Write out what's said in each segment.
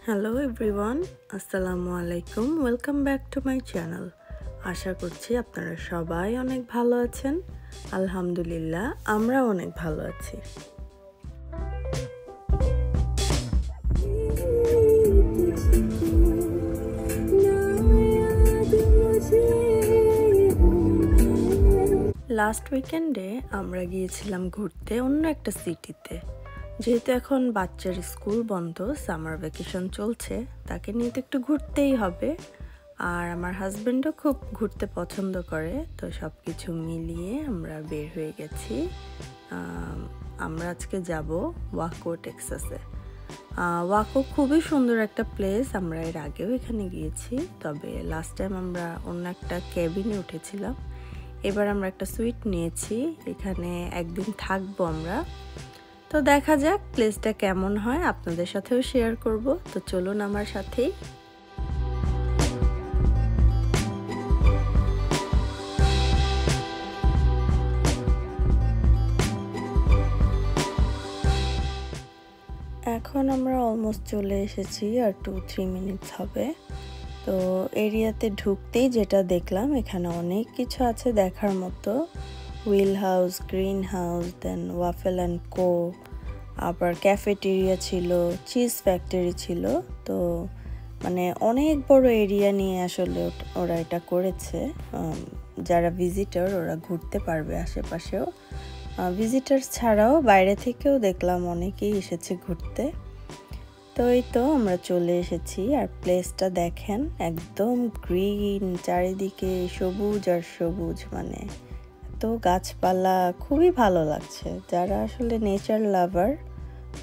Hello everyone, আসসালামু আলাইকুম। Welcome back to my channel. আশা করছি আপনারা সবাই অনেক ভালো আছেন। আলহামদুলিল্লাহ, আমরা অনেক ভালো আছি। লাস্ট উইকেন্ডে আমরা গিয়েছিলাম ঘুরতে অন্য একটা সিটিতে। যেহেতু এখন বাচ্চার স্কুল বন্ধ, সামার ভ্যাকেশন চলছে, তাকে নিয়ে তো একটু ঘুরতেই হবে। আর আমার হাজব্যান্ডও খুব ঘুরতে পছন্দ করে, তো সব কিছু মিলিয়ে আমরা বের হয়ে গেছি। আমরা আজকে যাব ওয়াকো, টেক্সাসে। ওয়াকো খুবই সুন্দর একটা প্লেস, আমরা এর আগেও এখানে গিয়েছি, তবে লাস্ট টাইম আমরা অন্য একটা ক্যাবিনে উঠেছিলাম। এবার আমরা একটা সুইট নিয়েছি, এখানে একদিন থাকবো আমরা। তো দেখা যাক প্লেসটা কেমন হয়, আপনাদের সাথেও শেয়ার করব। তো চলুন আমার সাথেই। এখন আমরা অলমোস্ট চলে এসেছি, আর 2-3 মিনিটস হবে। তো এরিয়াতে ঢুকতেই যেটা দেখলাম, এখানে অনেক কিছু আছে দেখার মতো। Wheel House, Green House, then Waffle and Co, আবার ক্যাফেটেরিয়া ছিল, চিজ ফ্যাক্টরি ছিল। তো মানে অনেক বড় এরিয়া নিয়ে আসলে ওরা এটা করেছে। যারা ভিজিটর ওরা ঘুরতে পারবে আশেপাশেও। ভিজিটার্স ছাড়াও বাইরে থেকেও দেখলাম অনেকেই এসেছে ঘুরতে। তো এই তো আমরা চলে এসেছি, আর প্লেসটা দেখেন একদম গ্রিন, চারিদিকে সবুজ আর সবুজ, মানে এত গাছপালা, খুবই ভালো লাগছে। যারা আসলে নেচার লাভার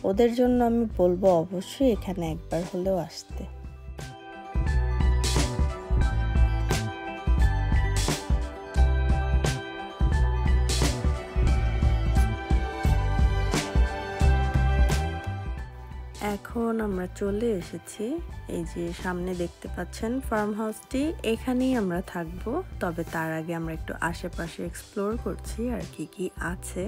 ওদের জন্য আমি বলবো অবশ্যই এখানে একবার হলেও আসতে। এখন আমরা চলে এসেছি, এই যে সামনে দেখতে পাচ্ছেন ফার্ম হাউসটি, এখানেই আমরা থাকবো। তবে তার আগে আমরা একটু আশেপাশে এক্সপ্লোর করছি আর কি আছে।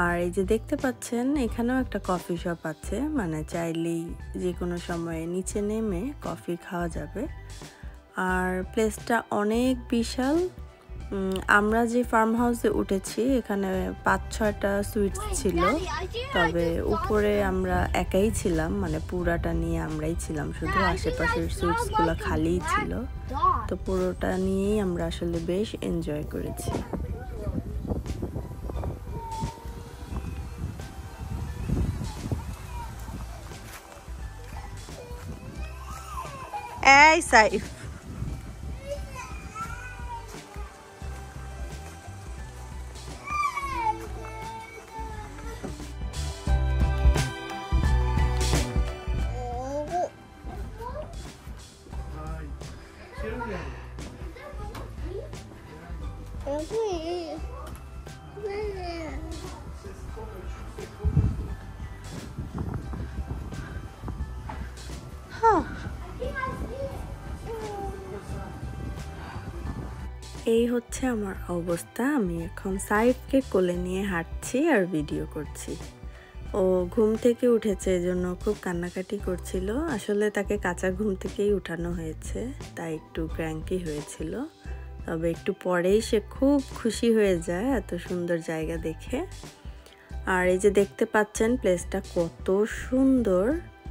আর এই যে দেখতে পাচ্ছেন এখানেও একটা কফি শপ আছে, মানে চাইলেই যে কোনো সময়ে নিচে নেমে কফি খাওয়া যাবে। আর প্লেসটা অনেক বিশাল। আমরা যে ফার্ম হাউসে উঠেছি এখানে 5-6টা সুইটস ছিল, তবে উপরে আমরা একাই ছিলাম, মানে পুরাটা নিয়ে আমরাই ছিলাম, শুধু আশেপাশের সুইটসগুলো খালিই ছিল। তো পুরোটা নিয়েই আমরা আসলে বেশ এনজয় করেছি। এই সাইফ, এই হচ্ছে আমার অবস্থা। আমি এখন সাইফকে কোলে নিয়ে হাঁটছি আর ভিডিও করছি। ও ঘুম থেকে উঠেছে, এজন্য খুব কান্নাকাটি করছিল। আসলে তাকে কাঁচা ঘুম থেকেই উঠানো হয়েছে, তাই একটু ক্র্যাঙ্কি হয়েছিল। তবে একটু পরেই সে খুব খুশি হয়ে যায় এত সুন্দর জায়গা দেখে। আর এই যে দেখতে পাচ্ছেন প্লেসটা কত সুন্দর,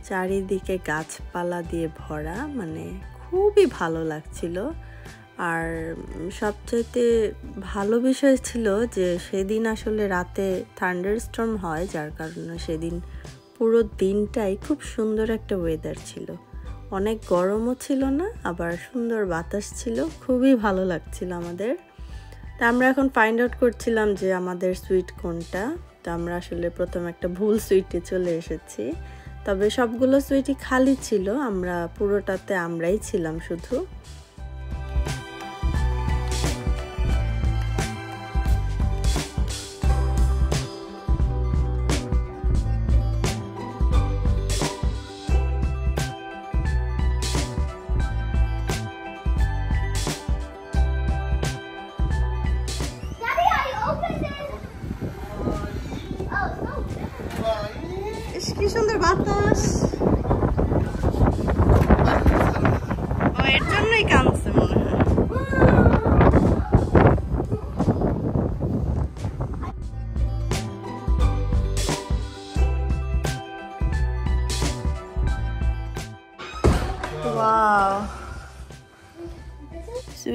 চারিদিকে গাছপালা দিয়ে ভরা, মানে খুবই ভালো লাগছিল। আর সবচাইতে ভালো বিষয় ছিল যে সেদিন আসলে রাতে থান্ডারস্টর্ম হয়, যার কারণে সেদিন পুরো দিনটাই খুব সুন্দর একটা ওয়েদার ছিল। অনেক গরমও ছিল না, আবার সুন্দর বাতাস ছিল, খুবই ভালো লাগছিল আমাদের। তা আমরা এখন ফাইন্ড আউট করছিলাম যে আমাদের সুইট কোনটা। তো আমরা আসলে প্রথম একটা ভুল সুইটে চলে এসেছি, তবে সবগুলো সুইটই খালি ছিল, আমরা পুরোটাতে আমরাই ছিলাম শুধু। কি সুন্দর বাতাস।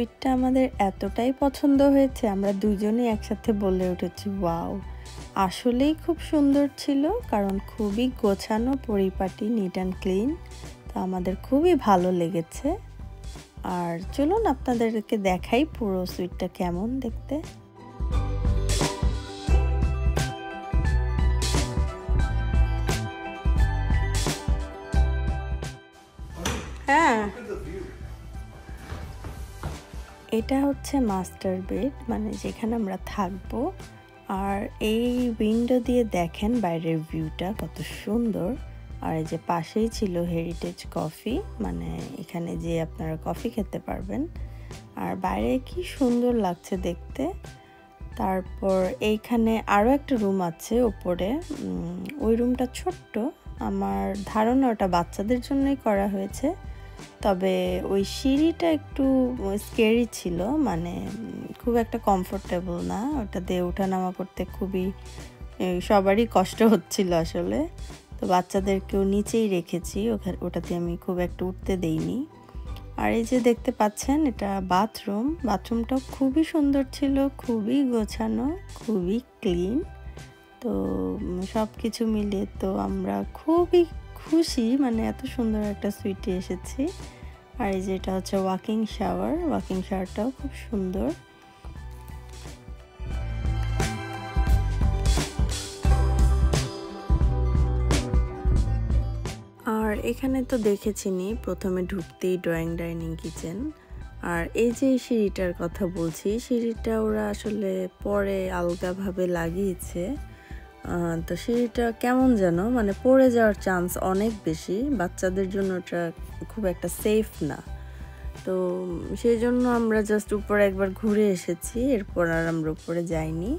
সুইটটা আমাদের এতটাই পছন্দ হয়েছে, আমরা দুজনেই একসাথে বলে উঠেছি ওয়াও, আসলেই খুব সুন্দর ছিল, কারণ খুবই গোছানো, পরিপাটি, নিট অ্যান্ড ক্লিন। তো আমাদের খুবই ভালো লেগেছে। আর চলুন আপনাদেরকে দেখাই পুরো সুইটটা কেমন দেখতে। হ্যাঁ, এটা হচ্ছে মাস্টার বেড, মানে যেখানে আমরা থাকবো। আর এই উইন্ডো দিয়ে দেখেন বাইরের ভিউটা কত সুন্দর। আর এই যে পাশেই ছিল হেরিটেজ কফি, মানে এখানে যে আপনারা কফি খেতে পারবেন। আর বাইরে কি সুন্দর লাগছে দেখতে। তারপর এইখানে আরও একটা রুম আছে ওপরে, ওই রুমটা ছোট্ট, আমার ধারণা ওটা বাচ্চাদের জন্যই করা হয়েছে। তবে ওই সিঁড়িটা একটু স্কেরি ছিল, মানে খুব একটা কমফোর্টেবল না, ওটা দিয়ে ওঠানামা করতে খুবই সবারই কষ্ট হচ্ছিল আসলে। তো বাচ্চাদেরকেও নিচেই রেখেছি, ওটাতে আমি খুব একটা উঠতে দেইনি। আর এই যে দেখতে পাচ্ছেন এটা বাথরুমটাও খুবই সুন্দর ছিল, খুবই গোছানো, খুবই ক্লিন। তো সব কিছু মিলিয়ে তো আমরা খুবই খুশি, মানে এত সুন্দর একটা সুইটে এসেছি। আর এই যে এটা হচ্ছে ওয়াকিং শাওয়ারটাও খুব সুন্দর। আর এখানে তো দেখেছিনি প্রথমে ঢুকতেই ড্রয়িং ডাইনিং কিচেন। আর এই যে সিঁড়িটার কথা বলছি, সিঁড়িটা ওরা আসলে পরে আলগাভাবে লাগিয়েছে। তো সিঁড়িটা কেমন যেন, মানে পড়ে যাওয়ার চান্স অনেক বেশি, বাচ্চাদের জন্য ওটা খুব একটা সেফ না। তো সেই জন্য আমরা জাস্ট উপরে একবার ঘুরে এসেছি, এরপর আর আমরা উপরে যাইনি।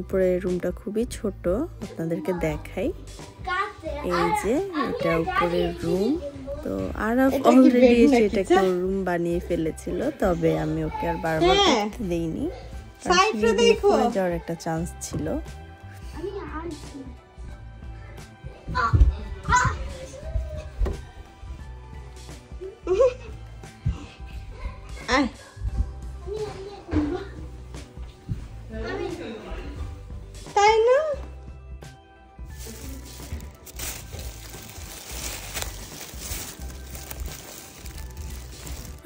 উপরে রুমটা খুবই ছোট, আপনাদেরকে দেখাই। এই যে এটা উপরের রুম। তো আরাফ অলরেডি এসে এটাকে রুম বানিয়ে ফেলেছিল, তবে আমি ওকে আর বারবার করতে দেইনি, পড়ে যাওয়ার একটা চান্স ছিল। তাই না?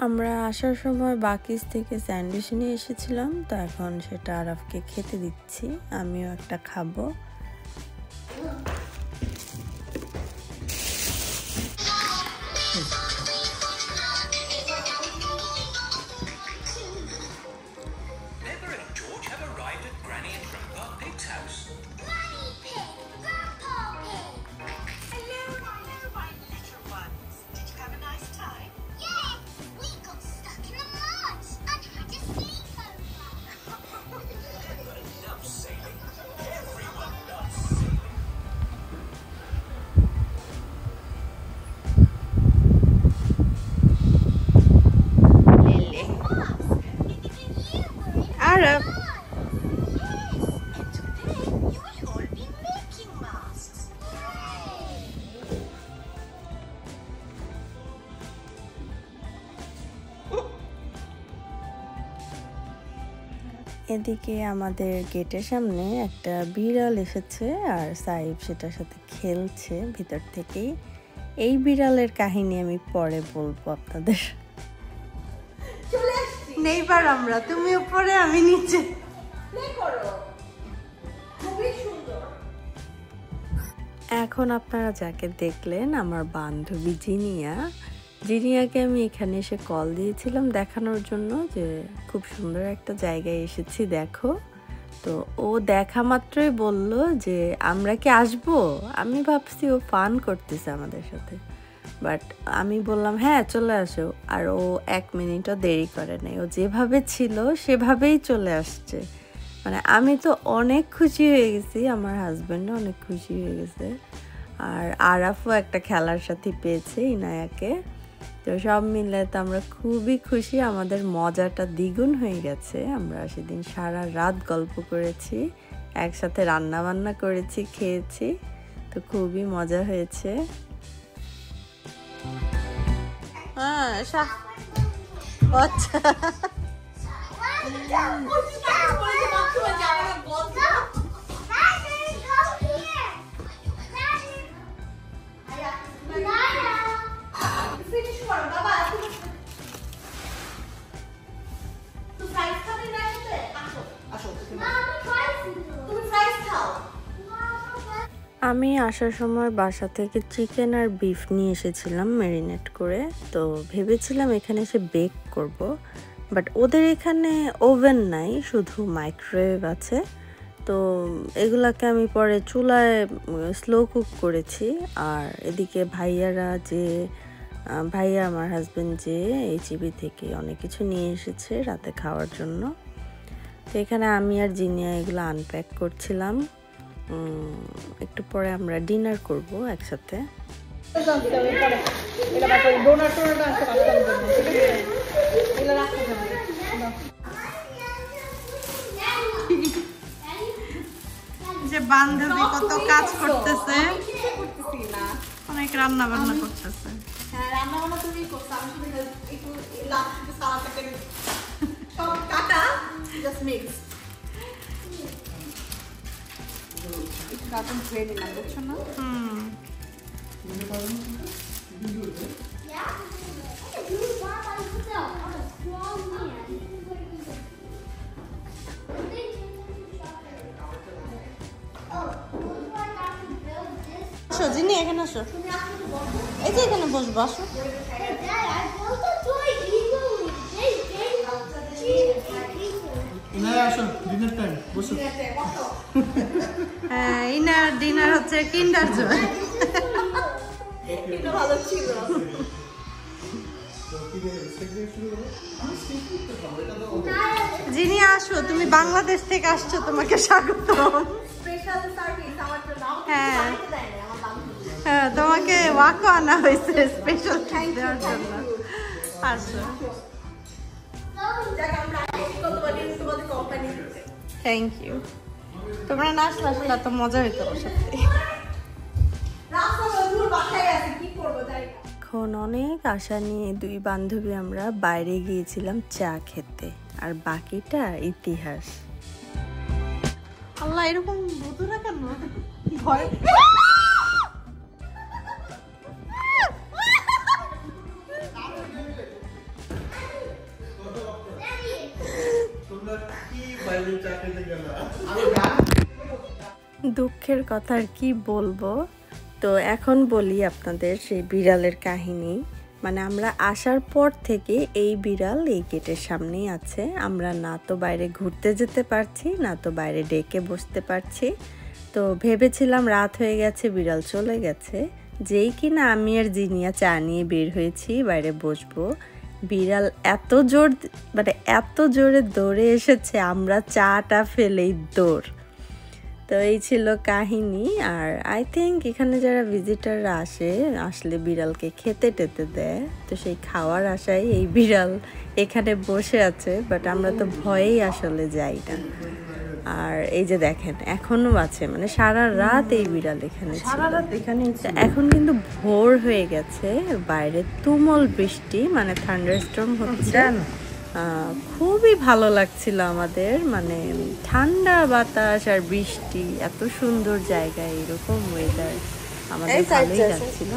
আমরা আসার সময় বাকিস থেকে স্যান্ডউইচ নিয়ে এসেছিলাম, তো এখন সেটা আরাফকে খেতে দিচ্ছি, আমিও একটা খাবো। Arab. এদিকে আমাদের গেটের সামনে একটা বিড়াল এসেছে, আর সাইব সেটার সাথে খেলছে ভিতর থেকেই। এই বিড়ালের কাহিনী আমি পরে বলবো আপনাদের। নেইবার আমরা, তুমি উপরে আমি নিচে। এখন আপনারা যাকে দেখলেন আমার বান্ধবী জিনিয়াকে আমি এখানে এসে কল দিয়েছিলাম দেখানোর জন্য যে খুব সুন্দর একটা জায়গায় এসেছি দেখো। তো ও দেখা মাত্রই বলল যে আমরা কি আসবো। আমি ভাবছি ও ফান করতেছে আমাদের সাথে, বাট আমি বললাম হ্যাঁ চলে আসো। আর ও 1 মিনিটও দেরি করে নাই, ও যেভাবে ছিল সেভাবেই চলে আসছে। মানে আমি তো অনেক খুশি হয়ে গেছি, আমার হাজব্যান্ডও অনেক খুশি হয়ে গেছে, আর আরাফও একটা খেলার সাথী পেয়েছে ইনায়াকে। তো সব মিলে তো আমরা খুবই খুশি, আমাদের মজাটা দ্বিগুণ হয়ে গেছে। আমরা সেদিন সারা রাত গল্প করেছি, একসাথে রান্না বান্না করেছি, খেয়েছি, তো খুবই মজা হয়েছে। হ্যাঁ আচ্ছা আমি আসার সময় বাসা থেকে চিকেন আর বিফ নিয়ে এসেছিলাম ম্যারিনেট করে। তো ভেবেছিলাম এখানে এসে বেক করব, বাট ওদের এখানে ওভেন নাই, শুধু মাইক্রোওয়েভ আছে। তো এগুলাকে আমি পরে চুলায় স্লো কুক করেছি। আর এদিকে ভাইয়া আমার হাজব্যান্ড যে এইচইবি থেকে অনেক কিছু নিয়ে এসেছে রাতে খাওয়ার জন্য। তো এখানে আমি আর জিনিয়া এগুলো আনপ্যাক করছিলাম। একটু পরে আমরা ডিনার করব একসাথে। যে বান্ধবী কত কাজ করতেছে, অনেক রান্না বান্না করতেছে। হ্যাঁ, রান্না বান্না তুমি করছো, আমি শুধু একটু লাস্টে সালাদটা কেটে সব কাটা জাস্ট মিক্স একটু কাটন ধুয়ে নিলাম, বুঝছো না? জিনি এখানে আসো, এই যে এখানে বসবো, আসো। হ্যাঁ, ইনার ডিনার হচ্ছে কিন্ডার জয়। ভালো ছিল। জিনি আসো, তুমি বাংলাদেশ থেকে আসছো, তোমাকে স্বাগতম। স্পেশাল সার্ভিস আমার জন্য। হ্যাঁ দেয় না আমার বান্ধবী। হ্যাঁ, তোমাকে ওয়াকো আনা হয়েছে স্পেশাল থ্যাঙ্ক দেওয়ার জন্য। আসো, থ্যাংক ইউ। তোমরা না আসলে আসলে এত মজা হইতো সত্যি। এখন অনেক আশা নিয়ে দুই বান্ধবী আমরা বাইরে গিয়েছিলাম চা খেতে, আর বাকিটা ইতিহাস। আল্লাহ, এরকম বুঝুরা কেন ভয়? দুঃখের কথা আর কি বলবো। তো এখন বলি আপনাদের সেই বিড়ালের কাহিনী। মানে আমরা আসার পর থেকে এই বিড়াল এই গেটের সামনেই আছে। আমরা না তো বাইরে ঘুরতে যেতে পারছি, না তো বাইরে ডেকে বসতে পারছি। তো ভেবেছিলাম রাত হয়ে গেছে, বিড়াল চলে গেছে। যেই কিনা আমি আর জিনিয়া চা নিয়ে বের হয়েছি বাইরে বসবো, বিড়াল এত জোরে দৌড়ে এসেছে, আমরা চাটা ফেলেই দৌড়। তো এই ছিল কাহিনী। আর আই থিঙ্ক এখানে যারা ভিজিটাররা আসলে বিড়ালকে খেতে টেতে দেয়, তো সেই খাওয়ার আশায় এই বিড়াল এখানে বসে আছে, বাট আমরা তো ভয়েই আসলে যাই না। আর এই যে দেখেন এখনো আছে, মানে সারা রাত এই বিড়াল এখানে ছিল। এখন কিন্তু ভোর হয়ে গেছে, বাইরে তুমুল বৃষ্টি, মানে থান্ডারস্টর্ম হচ্ছে। খুবই ভালো লাগছিল আমাদের, মানে ঠান্ডা বাতাস আর বৃষ্টি, এত সুন্দর জায়গায় এরকম ওয়েদার আমাদের ভালোই লাগছিল।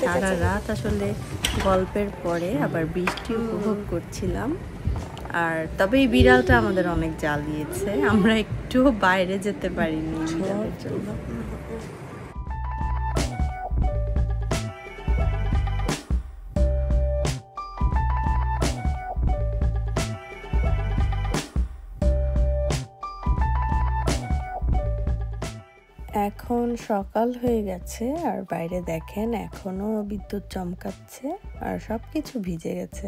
সারা রাত আসলে গল্পের পরে আবার বৃষ্টি উপভোগ করছিলাম। আর তবে এই বিড়ালটা আমাদের অনেক জ্বালিয়েছে, আমরা একটু বাইরে যেতে পারিনি বিড়ালের জন্য। এখন সকাল হয়ে গেছে, আর বাইরে দেখেন এখনো বিদ্যুৎ চমকাচ্ছে আর সব কিছু ভিজে গেছে।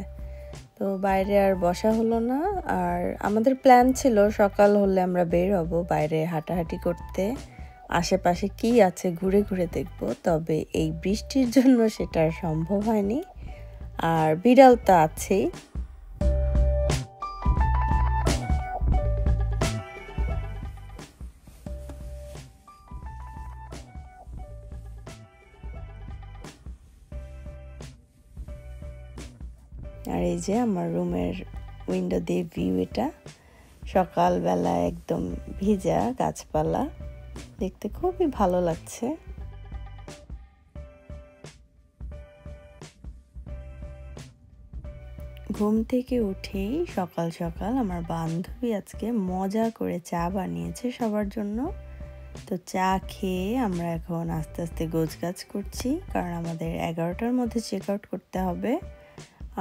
তো বাইরে আর বসা হলো না। আর আমাদের প্ল্যান ছিল সকাল হলে আমরা বের হব বাইরে হাঁটাহাঁটি করতে, আশেপাশে কি আছে ঘুরে ঘুরে দেখব। তবে এই বৃষ্টির জন্য সেটা আর সম্ভব হয়নি। আর বিড়াল তো আছেই। আর আর এই যে আমার রুমের উইন্ডো দিয়ে ভিউ, এটা সকালবেলা একদম ভিজা গাছপালা, দেখতে খুবই ভালো লাগছে। ঘুম থেকে উঠেই সকাল সকাল আমার বান্ধবী আজকে মজা করে চা বানিয়েছে সবার জন্য। তো চা খেয়ে আমরা এখন আস্তে আস্তে গোছগাছ করছি, কারণ আমাদের 11টার মধ্যে চেক আউট করতে হবে।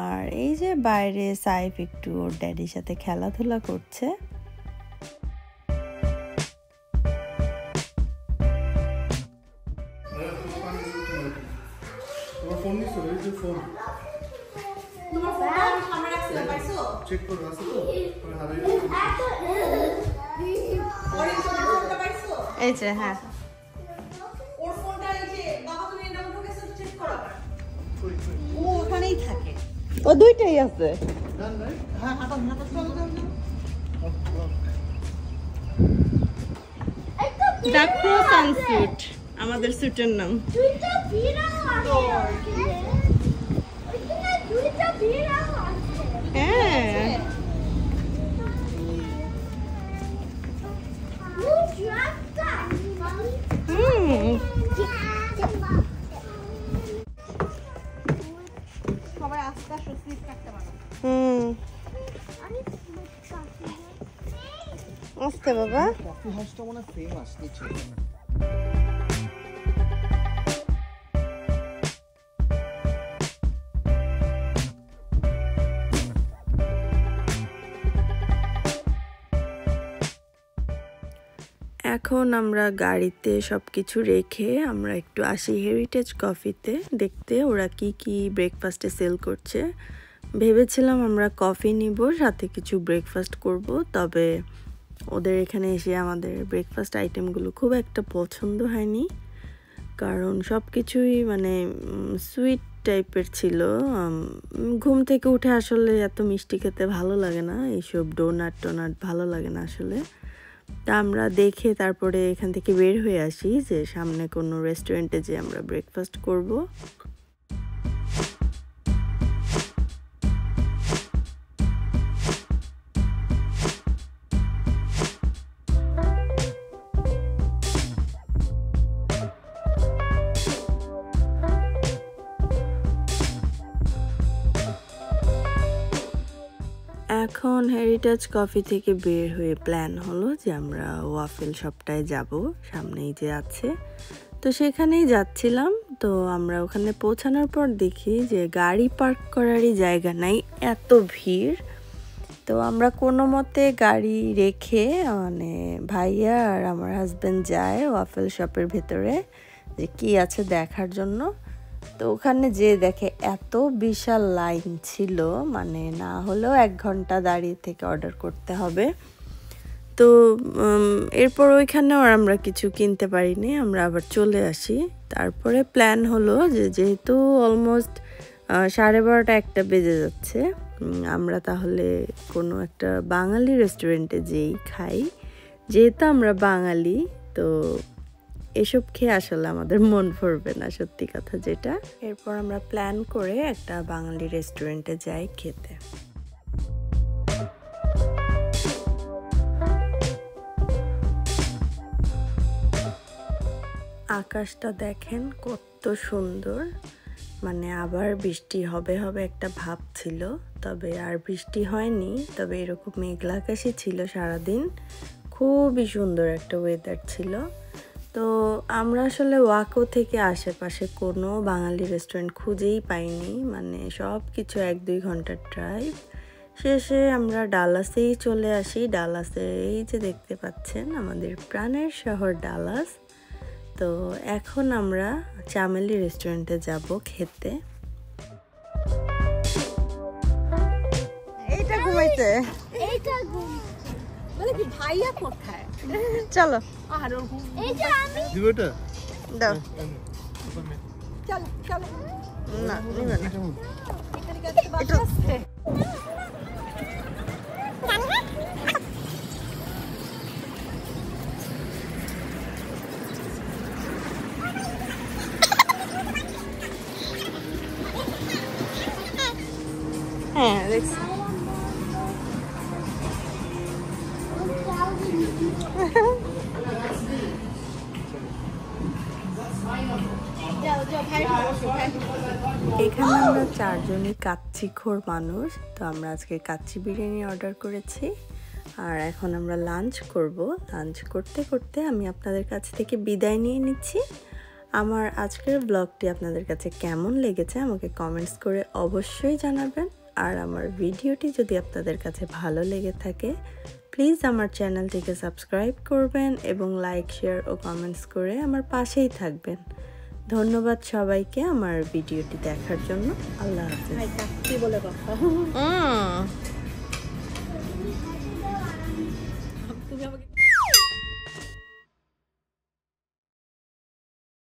আর এই যে বাইরে সাইফ একটু ওর ড্যাডির সাথে খেলাধুলা করছে। এই যে হ্যাঁ, ওর ফোনটা এই যে বাবা তুমি এটা ঢুকেছো চেক করো। ও ওখানেই থাকে। ও দুইটাই আছে। হ্যাঁ হাঁটা হাঁটা চলো চলো। দ্য ক্রোসান স্যুট, আমাদের স্যুটের নাম। দুইটা বিড়াল আছে। ওইখানে দুইটা বিড়াল আছে। হ্যাঁ, সবাই আস্তে আস্তে স্লিপ কাটতে পারো। আস্তে বাবা। কফি হাউসটা মনে ফেমাস নিচে। এখন আমরা গাড়িতে সব কিছু রেখে আমরা একটু আসি হেরিটেজ কফিতে দেখতে ওরা কি কি ব্রেকফাস্টে সেল করছে। ভেবেছিলাম আমরা কফি নিব, সাথে কিছু ব্রেকফাস্ট করব, তবে ওদের এখানে এসে আমাদের ব্রেকফাস্ট আইটেমগুলো খুব একটা পছন্দ হয়নি, কারণ সব কিছুই মানে সুইট টাইপের ছিল। ঘুম থেকে উঠে আসলে এত মিষ্টি খেতে ভালো লাগে না, এইসব ডোনাট টোনাট ভালো লাগে না আসলে। তা আমরা দেখে তারপরে এখান থেকে বের হয়ে আসি যে সামনে কোনো রেস্টুরেন্টে যে আমরা ব্রেকফাস্ট করব। এখন হেরিটেজ কফি থেকে বের হয়ে প্ল্যান হলো যে আমরা ওয়াফেল শপটায় যাব, সামনেই যে আছে, তো সেখানেই যাচ্ছিলাম। তো আমরা ওখানে পৌঁছানোর পর দেখি যে গাড়ি পার্ক করারই জায়গা নাই, এত ভিড়। তো আমরা কোনো মতে গাড়ি রেখে মানে ভাইয়া আর আমার হাজব্যান্ড যায় ওয়াফেল শপের ভেতরে যে কি আছে দেখার জন্য। তো ওখানে যে দেখে এত বিশাল লাইন ছিল, মানে না হলেও 1 ঘন্টা দাঁড়িয়ে থেকে অর্ডার করতে হবে। তো এরপর ওইখানেও আর আমরা কিছু কিনতে পারিনি, আমরা আবার চলে আসি। তারপরে প্ল্যান হলো যে যেহেতু অলমোস্ট 12:30-1টা বেজে যাচ্ছে, আমরা তাহলে কোনো একটা বাঙালি রেস্টুরেন্টে যেই খাই, যেহেতু আমরা বাঙালি তো এসব খেয়ে আসলে আমাদের মন ভরবে না, সত্যি কথা যেটা। এরপর আমরা প্ল্যান করে একটা বাঙালি রেস্টুরেন্টে যাই খেতে। আকাশটা দেখেন কত সুন্দর, মানে আবার বৃষ্টি হবে হবে একটা ভাব ছিল, তবে আর বৃষ্টি হয়নি। তবে এরকম মেঘলা আকাশই ছিল সারাদিন, খুবই সুন্দর একটা ওয়েদার ছিল। তো আমরা আসলে ওয়াকো থেকে আশেপাশে কোনো বাঙালি রেস্টুরেন্ট খুঁজেই পাইনি, মানে সব কিছু 1-2 ঘন্টার ড্রাইভ শেষে আমরা ডালাসেই চলে আসি। ডালাসে এই যে দেখতে পাচ্ছেন আমাদের প্রাণের শহর ডালাস। তো এখন আমরা চামেলি রেস্টুরেন্টে যাব খেতে। এইটা ঘুমাইতে, এইটা ঘুম। বলে কি ভাইয়া কোথায়? চলো আর ওর ঘুম। এইটা আমি দিবটা দাও। চল চল। না নিবে না। এখানে কাছে বাচ্চা আছে। হ্যাঁ দেখছি। এখানে আমরা চারজনই কাচ্চিখোর মানুষ, তো আমরা আজকে কাচ্চি বিরিয়ানি অর্ডার করেছি। আর এখন আমরা লাঞ্চ করব। লাঞ্চ করতে করতে আমি আপনাদের কাছ থেকে বিদায় নিয়ে নিচ্ছি। আমার আজকের ব্লগটি আপনাদের কাছে কেমন লেগেছে আমাকে কমেন্টস করে অবশ্যই জানাবেন। আর আমার ভিডিওটি যদি আপনাদের কাছে ভালো লেগে থাকে প্লিজ আমার চ্যানেলটিকে সাবস্ক্রাইব করবেন এবং লাইক, শেয়ার ও কমেন্টস করে আমার পাশেই থাকবেন। ধন্যবাদ সবাইকে আমার ভিডিওটি দেখার জন্য। আল্লাহ হাফেজ। কি বলে কথা